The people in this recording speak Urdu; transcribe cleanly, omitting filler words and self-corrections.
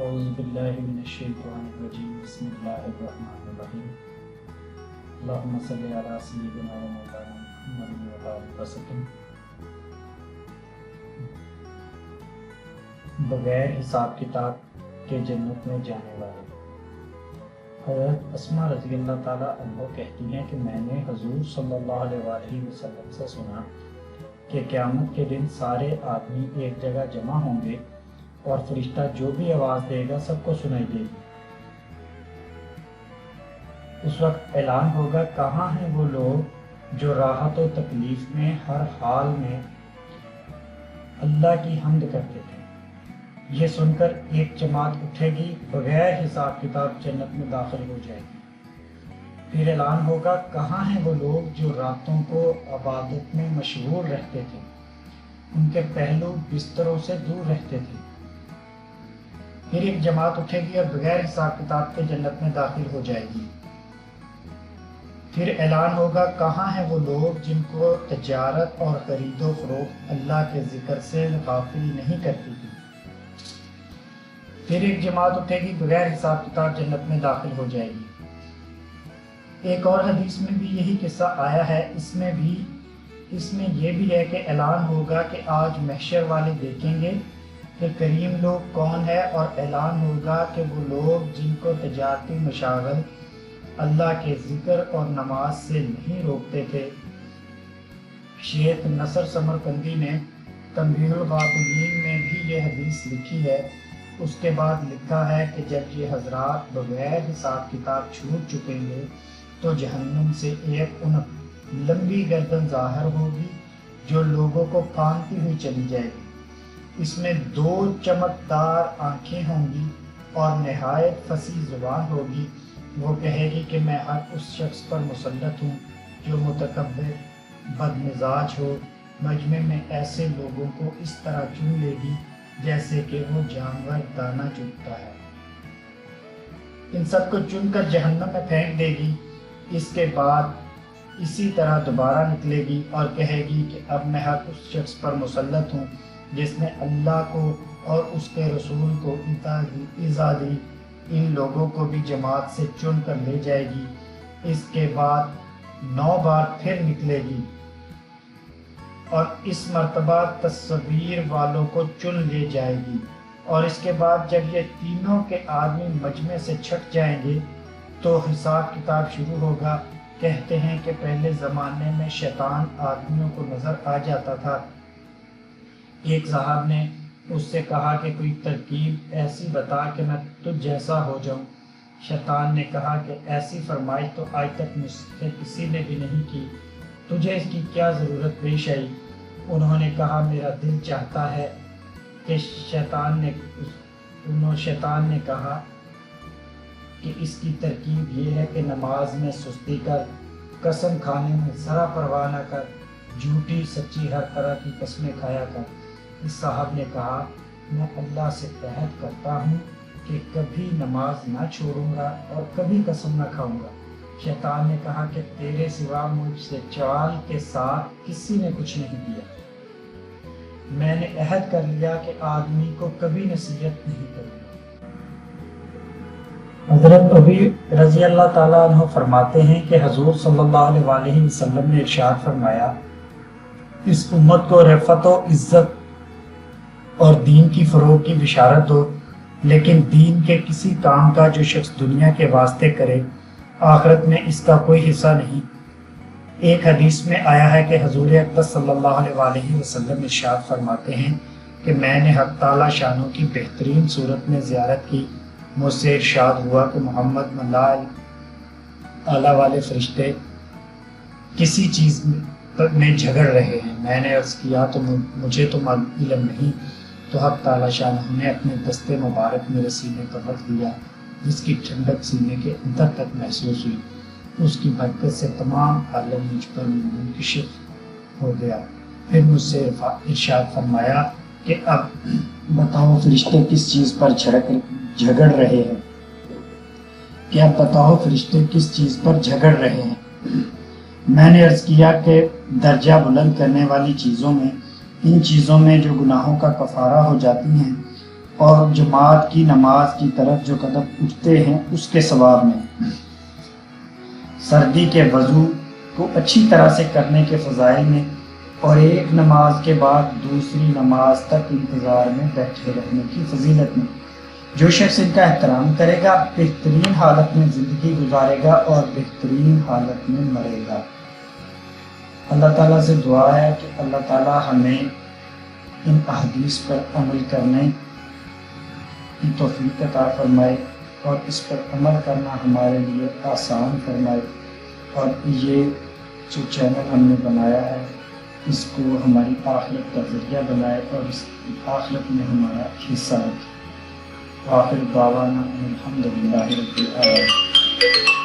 اعوذ باللہ من الشیطان الرجیم بسم اللہ الرحمن الرحیم اللہم صلی علی سیدنا و مولانا محمد و آلہ وسلم۔ بغیر حساب کتاب کے جنت میں جانے والے۔ حضرت اسماء رضی اللہ تعالیٰ عنہ کہتی ہیں کہ میں نے حضور صلی اللہ علیہ وآلہ وسلم سے سنا کہ قیامت کے دن سارے آدمی ایک جگہ جمع ہوں گے اور فرشتہ جو بھی آواز دے گا سب کو سنائی دے گی۔ اس وقت اعلان ہوگا، کہاں ہیں وہ لوگ جو راحت و تکلیف میں ہر حال میں اللہ کی حمد کرتے تھے۔ یہ سن کر ایک جماعت اٹھے گی، بغیر حساب کتاب جنت میں داخل ہو جائے گی۔ پھر اعلان ہوگا، کہاں ہیں وہ لوگ جو راتوں کو عبادت میں مشغول رہتے تھے، ان کے پہلو بستروں سے دور رہتے تھے۔ پھر ایک جماعت اٹھے گی اور بغیر حساب کتاب کے جنت میں داخل ہو جائے گی۔ پھر اعلان ہوگا، کہاں ہیں وہ لوگ جن کو تجارت اور خرید و فروخت اللہ کے ذکر سے غافل نہیں کرتی تھی۔ پھر ایک جماعت اٹھے گی، بغیر حساب کتاب جنت میں داخل ہو جائے گی۔ ایک اور حدیث میں بھی یہی قصہ آیا ہے، اس میں یہ بھی ہے کہ اعلان ہوگا کہ آج محشر والے دیکھیں گے کہ کریم لوگ کون ہے، اور اعلان ہوگا کہ وہ لوگ جن کو تجارتی مشاغل اللہ کے ذکر اور نماز سے نہیں روکتے تھے۔ شیخ نصر سمرقندی نے تنبیہ الغافلین میں بھی یہ حدیث لکھی ہے۔ اس کے بعد لکھا ہے کہ جب یہ حضرات بغیر حساب کتاب چھوٹ چکیں گے تو جہنم سے ایک عنق لمبی گردن ظاہر ہوگی جو لوگوں کو پھاندتی ہوئی چلی جائے گی۔ اس میں 2 چمکدار آنکھیں ہوں گی اور نہایت فصیح زبان ہوگی۔ وہ کہے گی کہ میں ہر اس شخص پر مسلط ہوں جو متکبر بد مزاج ہو۔ مجمع میں ایسے لوگوں کو اس طرح چن لے گی جیسے کہ وہ جانور دانہ چنتا ہے۔ ان سب کو چن کر جہنم میں پھینک دے گی۔ اس کے بعد اسی طرح دوبارہ نکلے گی اور کہے گی کہ اب میں ہر اس شخص پر مسلط ہوں جس نے اللہ کو اور اس کے رسول کو ایذا دی۔ ان لوگوں کو بھی جماعت سے چن کر لے جائے گی۔ اس کے بعد 9 بار پھر نکلے گی اور اس مرتبہ تصویر والوں کو چن لے جائے گی، اور اس کے بعد جب یہ تینوں کے آدمی مجمع سے چھٹ جائیں گے تو حساب کتاب شروع ہوگا۔ کہتے ہیں کہ پہلے زمانے میں شیطان آدمیوں کو نظر آ جاتا تھا۔ ایک صاحب نے اس سے کہا کہ کوئی ترکیب ایسی بتا کہ میں تجھ جیسا ہو جاؤں۔ شیطان نے کہا کہ ایسی فرمائش تو آج تک مجھ سے کسی نے بھی نہیں کی، تجھے اس کی کیا ضرورت پیش آئی؟ انہوں نے کہا، میرا دل چاہتا ہے کہ شیطان نے کہا کہ اس کی ترکیب یہ ہے کہ نماز میں سستی کر، قسم کھانے میں ذرا پرواہ نہ کر، جھوٹی سچی ہر طرح کی قسمیں کھایا کر۔ اس صاحب نے کہا، میں اللہ سے عہد کرتا ہوں کہ کبھی نماز نہ چھوڑوں گا اور کبھی قسم نہ کھاؤں گا۔ شیطان نے کہا کہ تیرے سوا مجھ سے چال کے ساتھ کسی نے کچھ نہیں کیا۔ میں نے عہد کر لیا کہ آدمی کو کبھی نصیحت نہیں کروں گا۔ حضرت ابی رضی اللہ تعالیٰ عنہ فرماتے ہیں کہ حضور صلی اللہ علیہ وآلہ وسلم نے ارشاد فرمایا، اس امت کو رفعت و عزت اور دین کی فروغ کی بشارت دو، لیکن دین کے کسی کام کا جو شخص دنیا کے واسطے کرے آخرت میں اس کا کوئی حصہ نہیں۔ ایک حدیث میں آیا ہے کہ حضور اقدس صلی اللہ علیہ وآلہ وسلم ارشاد فرماتے ہیں کہ میں نے حق تعالی شانوں کی بہترین صورت میں زیارت کی۔ مجھ سے ارشاد ہوا کہ محمد اللہ والے فرشتے کسی چیز میں جھگڑ رہے ہیں۔ میں نے عرض کیا تو مجھے تو علم نہیں، تو حق تعالی شاہ نے اپنے دستے مبارک میرے سینے پر رکھ دیا، جس کی ٹھنڈک سینے کے اندر تک محسوس ہوئی۔ اس کی برکت سے تمام عالم مجھ پر منکشف ہو گیا۔ پھر مجھ سے ارشاد فرمایا کہ اب بتاؤ فرشتے کس چیز پر جھگڑ رہے ہیں؟ کہ اب بتاؤ فرشتے کس چیز پر جھگڑ رہے ہیں؟ میں نے عرض کیا کہ درجہ بلند کرنے والی چیزوں میں، ان چیزوں میں جو گناہوں کا کفارہ ہو جاتی ہیں، اور جماعت کی نماز کی طرف جو قدم اٹھتے ہیں اس کے ثواب میں، سردی کے وضو کو اچھی طرح سے کرنے کے فضائل میں، اور ایک نماز کے بعد دوسری نماز تک انتظار میں بیٹھے رہنے کی فضیلت میں۔ جو شخص ان کا احترام کرے گا بہترین حالت میں زندگی گزارے گا اور بہترین حالت میں مرے گا۔ اللہ تعالیٰ سے دعا ہے کہ اللہ تعالیٰ ہمیں ان احادیث پر عمل کرنے کی توفیق عطا فرمائے اور اس پر عمل کرنا ہمارے لیے آسان فرمائے، اور یہ جو چینل ہم نے بنایا ہے اس کو ہماری آخرت کا ذریعہ بنائے اور اس کی آخرت میں ہمارا حصہ رکھے۔ آخر دعوانا الحمدللہ رب العالمین۔